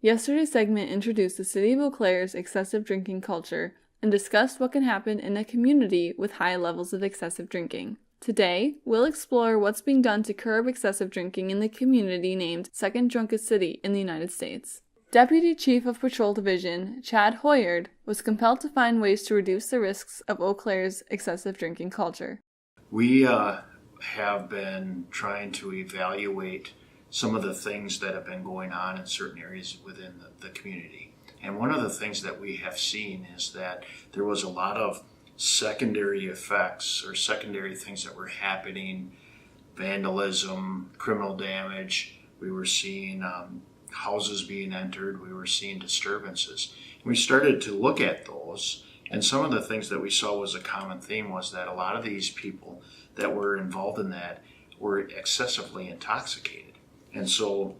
Yesterday's segment introduced the city of Eau Claire's excessive drinking culture and discussed what can happen in a community with high levels of excessive drinking. Today, we'll explore what's being done to curb excessive drinking in the community named second drunkest city in the United States. Deputy Chief of Patrol Division Chad Hoyard was compelled to find ways to reduce the risks of Eau Claire's excessive drinking culture. We have been trying to evaluate some of the things that have been going on in certain areas within the community. And one of the things that we have seen is that there was a lot of secondary effects or secondary things that were happening, vandalism, criminal damage. We were seeing houses being entered. We were seeing disturbances. We started to look at those, and some of the things that we saw was a common theme was that a lot of these people that were involved in that were excessively intoxicated. And so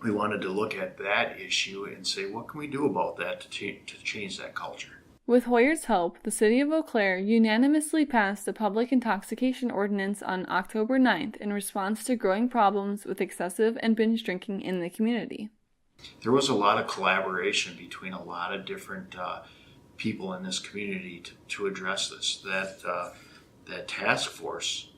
we wanted to look at that issue and say, what can we do about that to change that culture? With Hoyer's help, the city of Eau Claire unanimously passed a public intoxication ordinance on October 9th in response to growing problems with excessive and binge drinking in the community. There was a lot of collaboration between a lot of different people in this community to address this. That task force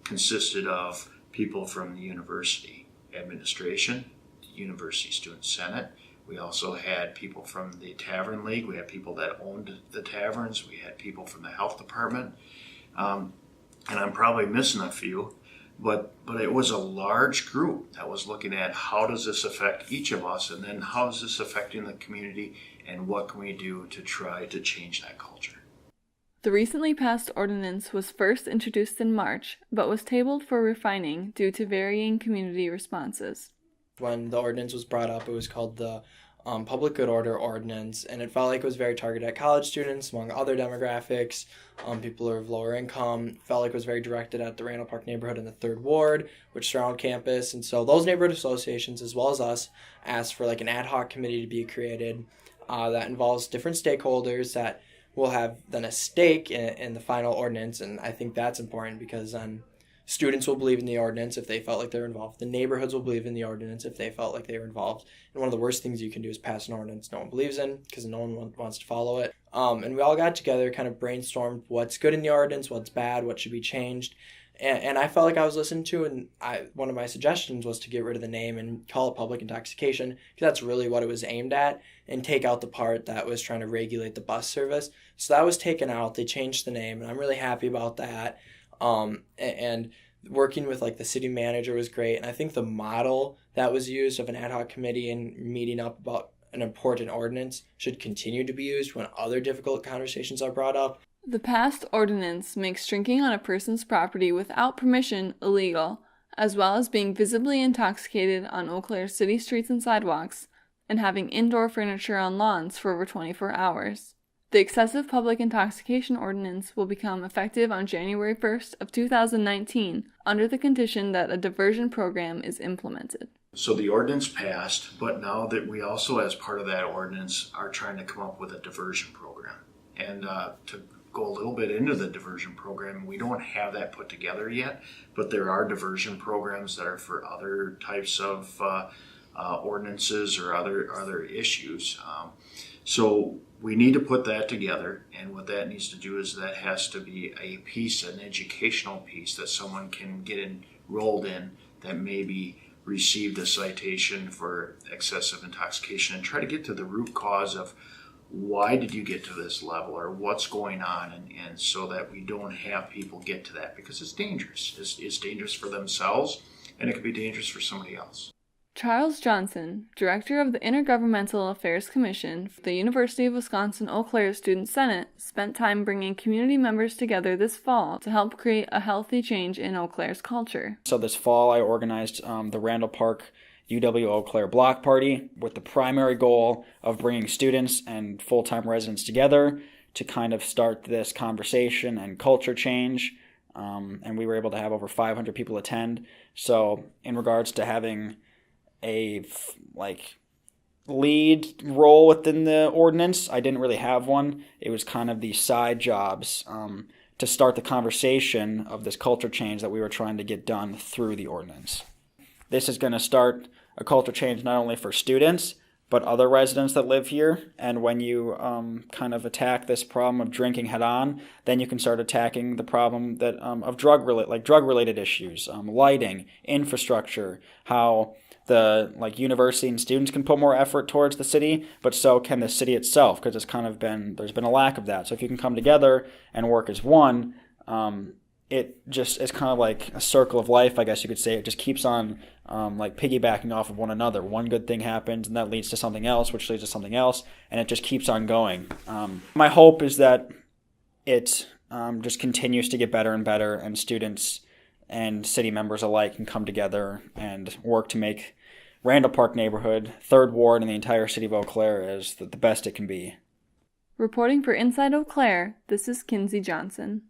consisted of people from the university administration, the university student senate. We also had people from the Tavern League. We had people that owned the taverns. We had people from the health department. And I'm probably missing a few, but it was a large group that was looking at how does this affect each of us, and then how is this affecting the community, and what can we do to try to change that culture. The recently passed ordinance was first introduced in March, but was tabled for refining due to varying community responses. When the ordinance was brought up, it was called the Public Good Order Ordinance, and it felt like it was very targeted at college students, among other demographics, people of lower income. It felt like it was very directed at the Randall Park neighborhood in the 3rd Ward, which surround campus. And so those neighborhood associations, as well as us, asked for like an ad hoc committee to be created that involves different stakeholders that will have then a stake in the final ordinance. And I think that's important because then students will believe in the ordinance if they felt like they were involved. The neighborhoods will believe in the ordinance if they felt like they were involved. And one of the worst things you can do is pass an ordinance no one believes in because no one wants to follow it. And we all got together, kind of brainstormed what's good in the ordinance, what's bad, what should be changed. And I felt like I was listened to, and one of my suggestions was to get rid of the name and call it public intoxication, because that's really what it was aimed at, and take out the part that was trying to regulate the bus service. So that was taken out. They changed the name, and I'm really happy about that. And working with like the city manager was great. And I think the model that was used of an ad hoc committee and meeting up about an important ordinance should continue to be used when other difficult conversations are brought up. The passed ordinance makes drinking on a person's property without permission illegal, as well as being visibly intoxicated on Eau Claire city streets and sidewalks, and having indoor furniture on lawns for over 24 hours. The excessive public intoxication ordinance will become effective on January 1st of 2019 under the condition that a diversion program is implemented. So the ordinance passed, but now that we also, as part of that ordinance, are trying to come up with a diversion program. And to go a little bit into the diversion program, we don't have that put together yet, but there are diversion programs that are for other types of ordinances or other issues. So we need to put that together, and what that needs to do is that has to be a piece, an educational piece that someone can get enrolled in that maybe received a citation for excessive intoxication, and try to get to the root cause of why did you get to this level, or what's going on, and so that we don't have people get to that, because it's dangerous. It's dangerous for themselves, and it could be dangerous for somebody else. Charles Johnson, Director of the Intergovernmental Affairs Commission for the University of Wisconsin-Eau Claire Student Senate, spent time bringing community members together this fall to help create a healthy change in Eau Claire's culture. So this fall I organized the Randall Park UW Eau Claire Block Party with the primary goal of bringing students and full-time residents together to kind of start this conversation and culture change. And we were able to have over 500 people attend. So in regards to having a lead role within the ordinance, I didn't really have one. It was kind of the side jobs to start the conversation of this culture change that we were trying to get done through the ordinance. This is going to start a culture change not only for students, but other residents that live here. And when you kind of attack this problem of drinking head on, then you can start attacking the problem that of drug-related issues, lighting, infrastructure, how the university and students can put more effort towards the city, but so can the city itself, because there's been a lack of that. So if you can come together and work as one, it just is kind of like a circle of life, I guess you could say. It just keeps on piggybacking off of one another. One good thing happens, and that leads to something else, which leads to something else, and it just keeps on going. My hope is that it just continues to get better and better, and students and city members alike can come together and work to make Randall Park neighborhood, 3rd Ward, and the entire city of Eau Claire as the best it can be. Reporting for Inside Eau Claire, this is Kinsey Johnson.